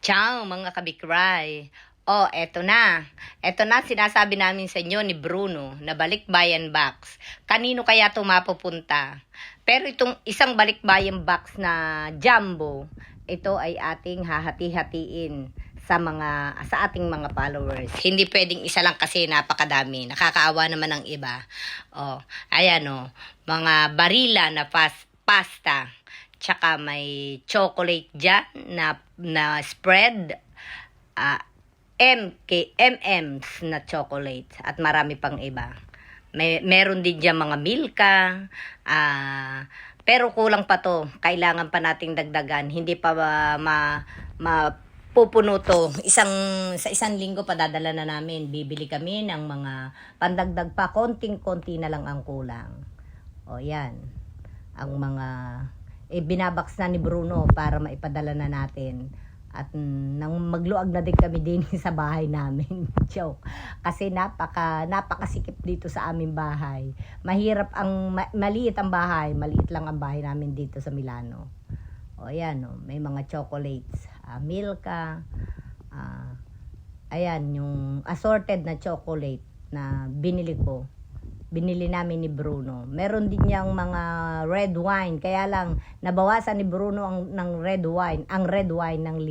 Ciao mga kabikray. Oh, eto na. Eto na sinasabi namin sa inyo ni Bruno na balikbayan box. Kanino kaya ito mapupunta? Pero itong isang balikbayan box na jumbo, ito ay ating hahati-hatiin sa ating mga followers. Hindi pwedeng isa lang kasi napakadami. Nakakaawa naman ng iba. Oh, ayan oh, mga barila na pasta. Tsaka may chocolate dyan na spread, M&M's na chocolate at marami pang iba. Meron din dyan mga Milka, pero kulang pa to. Kailangan pa nating dagdagan. Hindi pa mapupuno to. Sa isang linggo pa dadala na namin. Bibili kami ng mga pandagdag pa. Konting-konti na lang ang kulang. O yan. Ang mga binabaks na ni Bruno para maipadala na natin. At nang magluag na din kami din sa bahay namin. Joke. Kasi napakasikip dito sa aming bahay. Mahirap maliit ang bahay. Maliit lang ang bahay namin dito sa Milano. O ayan, o, may mga chocolates. Milka. Ayan, yung assorted na chocolate na binili ko. Binili namin ni Bruno. Meron din niyang mga red wine. Kaya lang, nabawasan ni Bruno ng red wine. Ang red wine ng